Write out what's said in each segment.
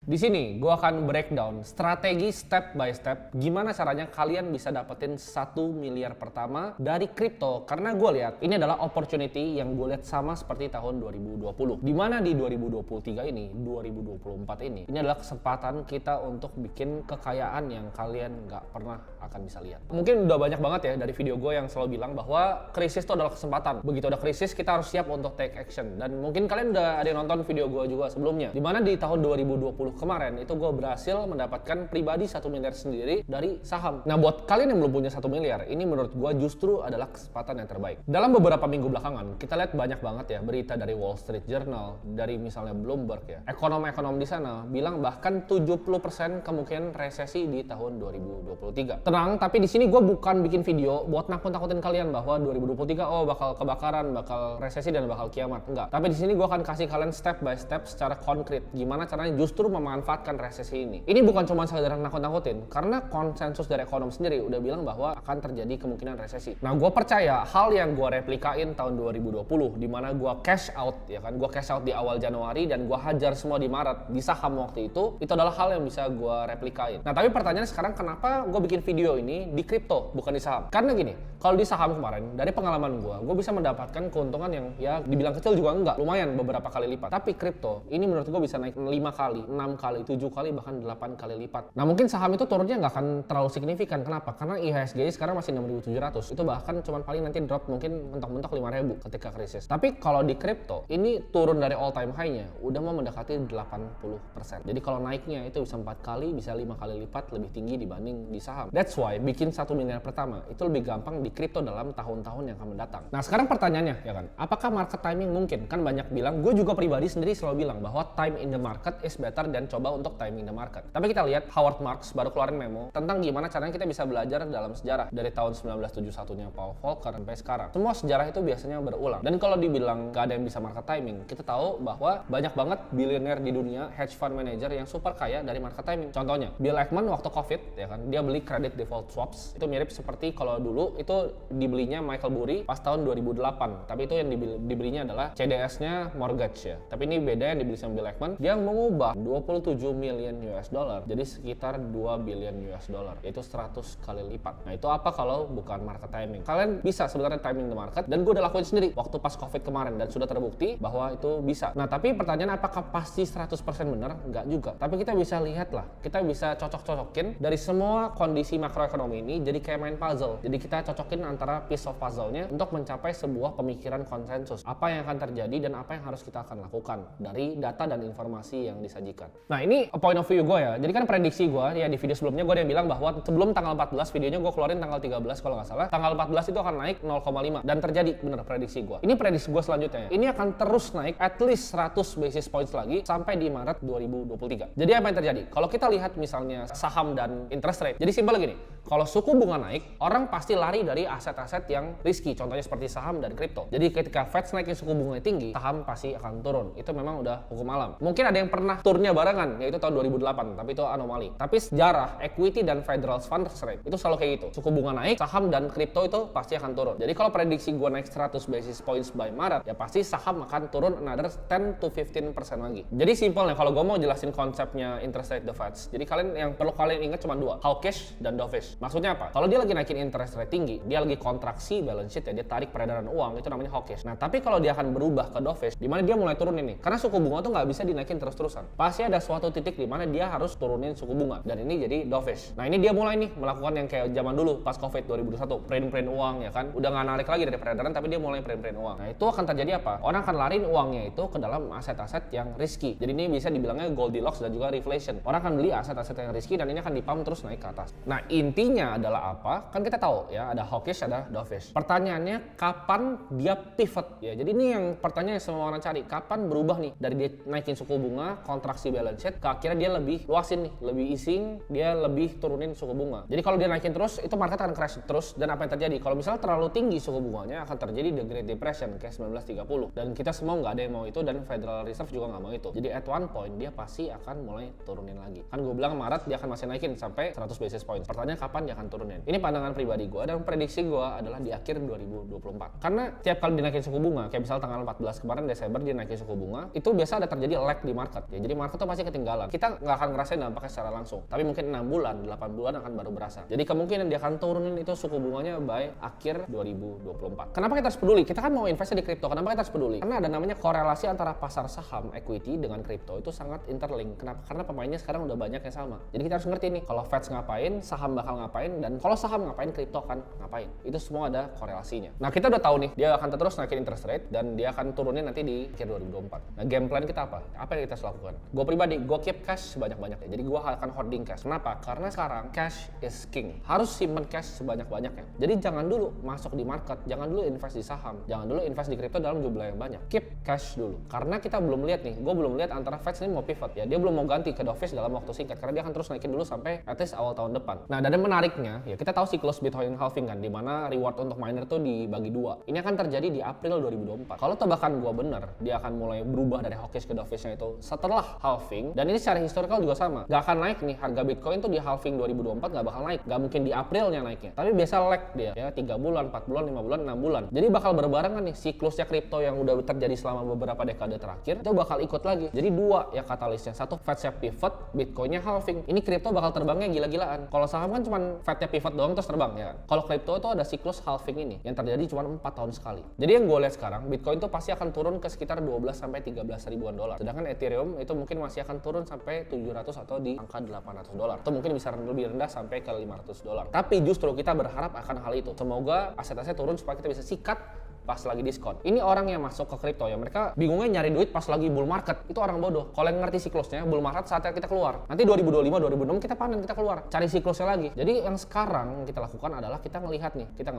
Di sini gue akan breakdown strategi step by step gimana caranya kalian bisa dapetin 1 miliar pertama dari kripto. Karena gue lihat ini adalah opportunity yang gue lihat sama seperti tahun 2020. Dimana di 2023 ini, 2024 ini adalah kesempatan kita untuk bikin kekayaan yang kalian nggak pernah akan bisa lihat. Mungkin udah banyak banget ya dari video gue yang selalu bilang bahwa krisis itu adalah kesempatan. Begitu ada krisis kita harus siap untuk take action. Dan mungkin kalian udah ada yang nonton video gue juga sebelumnya. Dimana di tahun 2020 kemarin itu gue berhasil mendapatkan pribadi 1 miliar sendiri dari saham. Nah buat kalian yang belum punya 1 miliar, ini menurut gue justru adalah kesempatan yang terbaik. Dalam beberapa minggu belakangan, kita lihat banyak banget ya berita dari Wall Street Journal, dari misalnya Bloomberg ya. Ekonom-ekonom di sana bilang bahkan 70% kemungkinan resesi di tahun 2023. Tenang, tapi di sini gue bukan bikin video buat nakut-nakutin kalian bahwa 2023 bakal kebakaran, bakal resesi dan bakal kiamat. Enggak. Tapi di sini gue akan kasih kalian step by step secara konkret gimana caranya justru memanfaatkan resesi ini. Ini bukan cuma sekedar nakut-nakutin, karena konsensus dari ekonom sendiri udah bilang bahwa akan terjadi kemungkinan resesi. Nah, gue percaya hal yang gue replikain tahun 2020, di mana gue cash out, ya kan, gue cash out di awal Januari dan gue hajar semua di Maret di saham waktu itu adalah hal yang bisa gue replikain. Nah, tapi pertanyaannya sekarang kenapa gue bikin video ini di kripto bukan di saham? Karena gini, kalau di saham kemarin dari pengalaman gue bisa mendapatkan keuntungan yang ya dibilang kecil juga enggak, lumayan beberapa kali lipat. Tapi kripto ini menurut gue bisa naik 5 kali, 6 kali, 7 kali, bahkan 8 kali lipat. Nah mungkin saham itu turunnya nggak akan terlalu signifikan. Kenapa? Karena IHSG sekarang masih 6.700. Itu bahkan cuma paling nanti drop mungkin mentok-mentok 5.000 ketika krisis. Tapi kalau di kripto ini turun dari all time high-nya udah mau mendekati 80%. Jadi kalau naiknya itu bisa 4 kali, bisa 5 kali lipat lebih tinggi dibanding di saham. That's why bikin 1 miliar pertama itu lebih gampang di kripto dalam tahun-tahun yang akan mendatang. Nah sekarang pertanyaannya ya kan, apakah market timing mungkin? Kan banyak bilang, gue juga pribadi sendiri selalu bilang bahwa time in the market is better dan coba untuk timing the market. Tapi kita lihat Howard Marks baru keluarin memo tentang gimana caranya kita bisa belajar dalam sejarah dari tahun 1971-nya Paul Volcker sampai sekarang. Semua sejarah itu biasanya berulang. Dan kalau dibilang gak ada yang bisa market timing, kita tahu bahwa banyak banget bilioner di dunia, hedge fund manager yang super kaya dari market timing. Contohnya, Bill Ackman waktu COVID ya kan, dia beli credit default swaps. Itu mirip seperti kalau dulu itu dibelinya Michael Burry pas tahun 2008. Tapi itu yang dibelinya adalah CDS-nya mortgage ya. Tapi ini beda yang dibeli sama Bill Ackman. Dia mengubah 27 million US dollar jadi sekitar 2 billion US dollar, yaitu 100 kali lipat. Nah itu apa kalau bukan market timing? Kalian bisa sebenarnya timing the market, dan gue udah lakuin sendiri waktu pas COVID kemarin dan sudah terbukti bahwa itu bisa. Nah tapi pertanyaan apakah pasti 100% benar? Enggak juga. Tapi kita bisa lihat lah, kita bisa cocok-cocokin dari semua kondisi makroekonomi ini jadi kayak main puzzle. Jadi kita cocokin antara piece of puzzle-nya untuk mencapai sebuah pemikiran konsensus. Apa yang akan terjadi dan apa yang harus kita akan lakukan dari data dan informasi yang disajikan. Nah ini a point of view gue ya. Jadi kan prediksi gue ya di video sebelumnya gue ada yang bilang bahwa sebelum tanggal 14 videonya gue keluarin tanggal 13 kalau nggak salah. Tanggal 14 itu akan naik 0,5 dan terjadi bener prediksi gue. Ini prediksi gue selanjutnya ya. Ini akan terus naik at least 100 basis points lagi sampai di Maret 2023. Jadi apa yang terjadi? Kalau kita lihat misalnya saham dan interest rate. Jadi simpel gini. Kalau suku bunga naik, orang pasti lari dari aset-aset yang risky. Contohnya seperti saham dan kripto. Jadi ketika Fed naikin suku bunga tinggi, saham pasti akan turun. Itu memang udah hukum alam. Mungkin ada yang pernah turunnya barengan, yaitu tahun 2008, tapi itu anomali. Tapi sejarah equity dan federal funds rate itu selalu kayak gitu. Suku bunga naik, saham dan kripto itu pasti akan turun. Jadi kalau prediksi gue naik 100 basis points by Maret, ya pasti saham akan turun another 10 to 15% lagi. Jadi simpelnya kalau gue mau jelasin konsepnya interest rate the Feds. Jadi kalian yang perlu kalian ingat cuma dua, hawkish dan dovish. Maksudnya apa? Kalau dia lagi naikin interest rate tinggi, dia lagi kontraksi balance sheet ya, dia tarik peredaran uang, itu namanya hawkish. Nah, tapi kalau dia akan berubah ke dovish, di mana dia mulai turun ini. Karena suku bunga tuh nggak bisa dinaikin terus-terusan. Pasti ada suatu titik di mana dia harus turunin suku bunga, dan ini jadi dovish. Nah, ini dia mulai nih melakukan yang kayak zaman dulu pas Covid 2021, print uang ya kan. Udah nggak narik lagi dari peredaran, tapi dia mulai print uang. Nah, itu akan terjadi apa? Orang akan lariin uangnya itu ke dalam aset-aset yang risky. Jadi ini bisa dibilangnya Goldilocks dan juga reflation. Orang akan beli aset-aset yang risky dan ini akan dipump terus naik ke atas. Nah, intinya adalah apa? Kan kita tahu ya, ada hawkish, ada dovish. Pertanyaannya kapan dia pivot ya. Jadi ini yang pertanyaan yang semua orang cari. Kapan berubah nih dari dia naikin suku bunga, kontraksi balance sheet, ke akhirnya dia lebih luasin nih, lebih easing, dia lebih turunin suku bunga. Jadi kalau dia naikin terus, itu market akan crash terus. Dan apa yang terjadi? Kalau misalnya terlalu tinggi suku bunganya, akan terjadi the Great Depression kayak 1930. Dan kita semua nggak ada yang mau itu, dan Federal Reserve juga nggak mau itu. Jadi at one point dia pasti akan mulai turunin lagi. Kan gue bilang Maret dia akan masih naikin sampai 100 basis points. Pertanyaan kapan dia akan turunin? Ini pandangan pribadi gue dan prediksi gue adalah di akhir 2024. Karena tiap kali dinaikin suku bunga, kayak misal tanggal 14 kemarin Desember dia naikin suku bunga, itu biasa ada terjadi lag di market ya. Jadi market tuh pasti pasti ketinggalan. Kita nggak akan ngerasain dampaknya secara langsung, tapi mungkin 6 bulan, 8 bulan akan baru berasa. Jadi kemungkinan dia akan turunin itu suku bunganya by akhir 2024. Kenapa kita harus peduli? Kita kan mau investasi di kripto. Kenapa kita harus peduli? Karena ada namanya korelasi antara pasar saham equity dengan kripto itu sangat interlink. Kenapa? Karena pemainnya sekarang udah banyak yang sama. Jadi kita harus ngerti nih, kalau Fed ngapain, saham bakal ngapain, dan kalau saham ngapain, kripto akan ngapain. Itu semua ada korelasinya. Nah, kita udah tahu nih, dia akan terus naikin interest rate dan dia akan turunin nanti di akhir 2024. Nah, game plan kita apa? Apa yang kita harus lakukan? Gue pribadi, gue keep cash sebanyak-banyaknya. Jadi gue akan hoarding cash. Kenapa? Karena sekarang cash is king. Harus simpen cash sebanyak-banyaknya. Jadi jangan dulu masuk di market, jangan dulu invest di saham, jangan dulu invest di kripto dalam jumlah yang banyak. Keep cash dulu. Karena kita belum lihat nih, gue belum lihat antara Fed ini mau pivot ya. Dia belum mau ganti ke dovish dalam waktu singkat karena dia akan terus naikin dulu sampai at least awal tahun depan. Nah, dan menariknya ya, kita tahu siklus Bitcoin halving kan, di mana reward untuk miner tuh dibagi dua. Ini akan terjadi di April 2024. Kalau tebakan gue bener, dia akan mulai berubah dari hawkish ke dovishnya itu setelah halving. Dan ini secara historical juga sama. Gak akan naik nih, harga Bitcoin tuh di halving 2024 gak bakal naik. Gak mungkin di Aprilnya naiknya. Tapi biasa lag dia ya, 3 bulan, 4 bulan, 5 bulan, 6 bulan. Jadi bakal berbarengan nih siklusnya kripto yang udah terjadi selama beberapa dekade terakhir itu bakal ikut lagi. Jadi dua ya katalisnya. Satu, Fednya pivot, Bitcoinnya halving. Ini kripto bakal terbangnya gila-gilaan. Kalau saham kan cuma Fednya pivot doang terus terbang ya. Kalau kripto itu ada siklus halving ini yang terjadi cuma 4 tahun sekali. Jadi yang gue lihat sekarang, Bitcoin tuh pasti akan turun ke sekitar 12 sampai 13 ribuan dolar. Sedangkan Ethereum itu mungkin masih akan turun sampai 700 atau di angka 800 dolar. Atau mungkin bisa lebih rendah sampai ke 500 dolar. Tapi justru kita berharap akan hal itu. Semoga aset-aset turun supaya kita bisa sikat pas lagi diskon. Ini orang yang masuk ke kripto ya, mereka bingungnya nyari duit pas lagi bull market. Itu orang bodoh. Kalau yang ngerti siklusnya, bull market saatnya kita keluar. Nanti 2025, 2026 kita panen, kita keluar. Cari siklusnya lagi. Jadi yang sekarang kita lakukan adalah kita ngelihat nih. Kita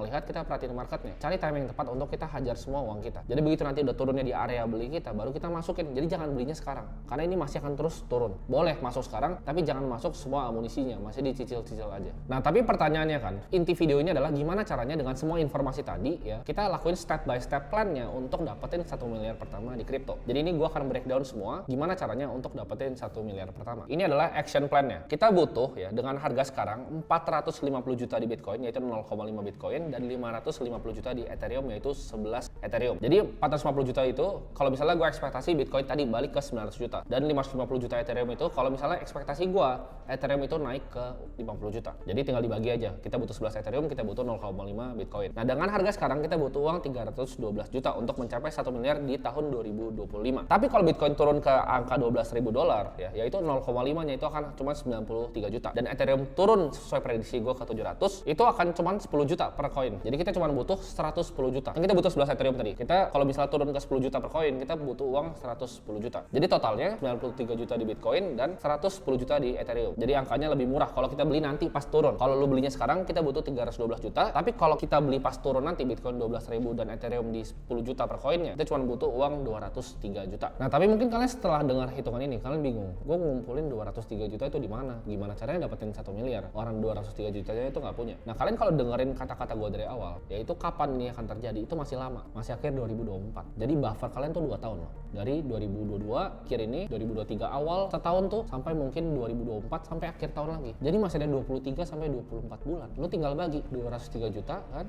perhatiin marketnya. Cari timing yang tepat untuk kita hajar semua uang kita. Jadi begitu nanti udah turunnya di area beli kita, baru kita masukin. Jadi jangan belinya sekarang. Karena ini masih akan terus turun. Boleh masuk sekarang, tapi jangan masuk semua amunisinya. Masih dicicil-cicil aja. Nah, tapi pertanyaannya kan, inti video ini adalah gimana caranya dengan semua informasi tadi ya, kita lakuin step by step plannya untuk dapetin 1 miliar pertama di kripto. Jadi ini gua akan breakdown semua gimana caranya untuk dapetin 1 miliar pertama. Ini adalah action plan-nya. Kita butuh ya dengan harga sekarang 450 juta di Bitcoin yaitu 0,5 Bitcoin dan 550 juta di Ethereum yaitu 11 Ethereum. Jadi 450 juta itu kalau misalnya gua ekspektasi Bitcoin tadi balik ke 900 juta dan 550 juta Ethereum itu kalau misalnya ekspektasi gua Ethereum itu naik ke 50 juta. Jadi tinggal dibagi aja. Kita butuh 11 Ethereum, kita butuh 0,5 Bitcoin. Nah, dengan harga sekarang kita butuh uang 312 juta untuk mencapai 1 miliar di tahun 2025. Tapi kalau Bitcoin turun ke angka 12.000 dolar ya, yaitu 0,5-nya itu akan cuma 93 juta. Dan Ethereum turun sesuai prediksi gue ke 700, itu akan cuma 10 juta per koin. Jadi kita cuma butuh 110 juta. Dan kita butuh 11 Ethereum tadi. Kita kalau misalnya turun ke 10 juta per koin, kita butuh uang 110 juta. Jadi totalnya 93 juta di Bitcoin dan 110 juta di Ethereum. Jadi angkanya lebih murah kalau kita beli nanti pas turun. Kalau lu belinya sekarang kita butuh 312 juta, tapi kalau kita beli pas turun nanti Bitcoin 12.000 dan Ethereum di 10 juta per koinnya, kita cuma butuh uang 203 juta. Nah, tapi mungkin kalian setelah dengar hitungan ini, kalian bingung, gue ngumpulin 203 juta itu di mana? Gimana caranya dapetin 1 miliar? Orang 203 jutanya itu nggak punya. Nah, kalian kalau dengerin kata-kata gue dari awal, yaitu kapan ini akan terjadi, itu masih lama, masih akhir 2024. Jadi buffer kalian tuh 2 tahun loh. Dari 2022 akhir ini, 2023 awal, setahun tuh sampai mungkin 2024 sampai akhir tahun lagi. Jadi masih ada 23 sampai 24 bulan. Lu tinggal bagi 203 juta kan?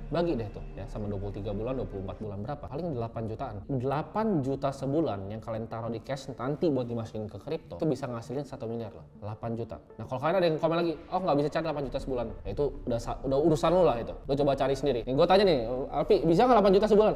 Bagi deh tuh ya sama 23 bulan, 24 bulan berapa? Paling 8 jutaan. 8 juta sebulan yang kalian taruh di cash nanti buat dimasukin ke kripto itu bisa ngasilin 1 miliar loh. 8 juta. Nah, kalau kalian ada yang komen lagi, oh nggak bisa cari 8 juta sebulan. Ya itu udah urusan lu lah itu. Lu coba cari sendiri. Nih gue tanya nih, Alpi, bisa nggak 8 juta sebulan?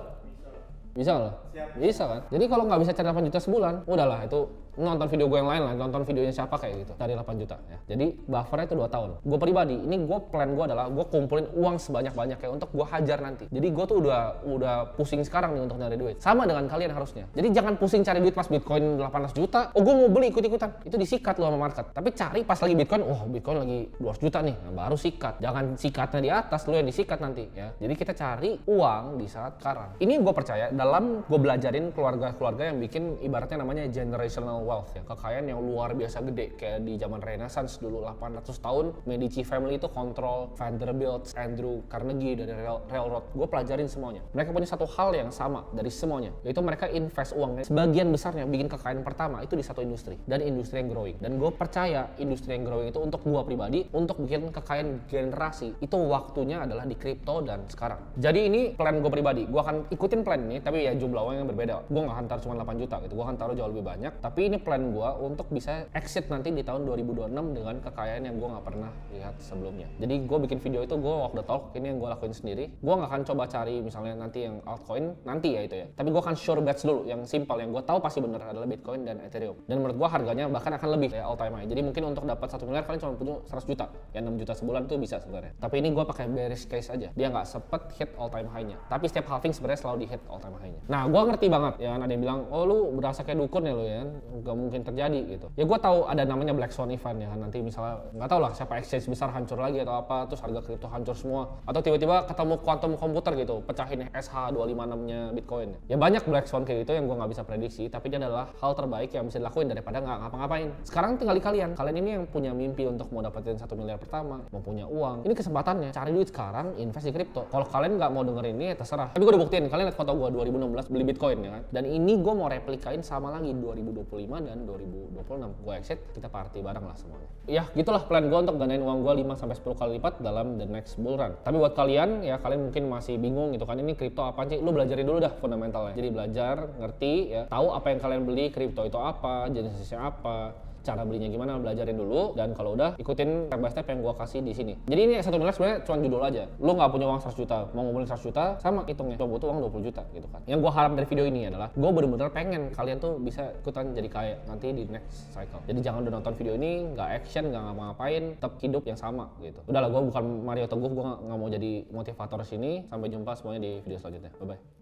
Bisa nggak? Bisa kan? Jadi kalau nggak bisa cari 8 juta sebulan, udahlah itu nonton video gue yang lain lah, nonton videonya siapa kayak gitu, cari 8 juta ya. Jadi buffernya itu 2 tahun. Gue pribadi, ini plan gue adalah gue kumpulin uang sebanyak-banyaknya untuk gue hajar nanti. Jadi gue tuh udah pusing sekarang nih untuk nyari duit. Sama dengan kalian harusnya. Jadi jangan pusing cari duit pas Bitcoin 18 juta, oh gue mau beli ikut-ikutan. Itu disikat lo sama market. Tapi cari pas lagi Bitcoin, Bitcoin lagi 200 juta nih, nah, baru sikat. Jangan sikatnya di atas, lo yang disikat nanti ya. Jadi kita cari uang di saat sekarang. Ini gue percaya dalam gue belajarin keluarga-keluarga yang bikin ibaratnya namanya generational wealth ya, kekayaan yang luar biasa gede kayak di zaman Renaissance dulu 800 tahun Medici family itu kontrol Vanderbilt, Andrew Carnegie dari railroad. Gue pelajarin semuanya. Mereka punya satu hal yang sama dari semuanya, yaitu mereka invest uangnya sebagian besarnya bikin kekayaan pertama itu di satu industri dan industri yang growing. Dan gue percaya industri yang growing itu untuk gue pribadi untuk bikin kekayaan generasi itu waktunya adalah di kripto dan sekarang. Jadi ini plan gue pribadi. Gue akan ikutin plan ini, tapi tapi ya jumlah uang yang berbeda. Gue nggak akan taruh cuma 8 juta gitu, gue akan taruh jauh lebih banyak. Tapi ini plan gue untuk bisa exit nanti di tahun 2026 dengan kekayaan yang gue nggak pernah lihat sebelumnya. Jadi gue bikin video itu, gue walk the talk, ini yang gue lakuin sendiri. Gue nggak akan coba cari misalnya nanti yang altcoin, nanti ya itu ya. Tapi gue akan sure bets dulu, yang simpel, yang gue tahu pasti bener adalah Bitcoin dan Ethereum. Dan menurut gue harganya bahkan akan lebih ya all time high. Jadi mungkin untuk dapat 1 miliar kalian cuma punya 100 juta, ya 6 juta sebulan tuh bisa sebenarnya. Tapi ini gue pakai bearish case aja, dia nggak sepet hit all time high-nya. Tapi setiap halving sebenarnya selalu di hit all time high-nya. Nah, gue ngerti banget ya, ada yang bilang, oh lu berasa kayak dukun ya lu ya, nggak mungkin terjadi gitu. Ya gue tahu ada namanya Black Swan event ya kan, nanti misalnya nggak tahu lah siapa exchange besar hancur lagi atau apa, terus harga kripto hancur semua, atau tiba-tiba ketemu quantum komputer gitu, pecahin SH256-nya Bitcoin. Ya banyak Black Swan kayak gitu yang gue nggak bisa prediksi, tapi ini adalah hal terbaik yang bisa dilakuin daripada nggak ngapa-ngapain. Sekarang tinggal di kalian ini yang punya mimpi untuk mau dapetin 1 miliar pertama, mau punya uang, ini kesempatannya, cari duit sekarang, invest di kripto. Kalau kalian nggak mau dengerin ini ya terserah. Tapi gue udah buktiin, kalian lihat foto gue 2016 beli Bitcoin ya kan, dan ini gue mau replikain sama lagi 2025 dan 2026. Gue exit, kita party bareng lah semuanya. Ya gitulah plan gue untuk gandain uang gue 5-10 kali lipat dalam the next bull run. Tapi buat kalian ya, kalian mungkin masih bingung gitu kan, ini kripto apa sih? Lu belajarin dulu dah fundamentalnya. Jadi belajar, ngerti ya, tahu apa yang kalian beli, kripto itu apa, jenisnya apa, cara belinya gimana, belajarin dulu. Dan kalau udah, ikutin step by step yang gue kasih di sini. Jadi ini 1 miliar sebenarnya cuma judul aja. Lu nggak punya uang 100 juta, mau ngumpulin 100 juta, sama hitungnya, cuma butuh uang 20 juta gitu kan. Yang gue harap dari video ini adalah, gue bener-bener pengen kalian tuh bisa ikutan jadi kaya nanti di next cycle. Jadi jangan udah nonton video ini, nggak action, nggak ngapa-ngapain, tetap hidup yang sama gitu. Udahlah, gue bukan Mario Teguh, gue nggak mau jadi motivator sini. Sampai jumpa semuanya di video selanjutnya. Bye-bye.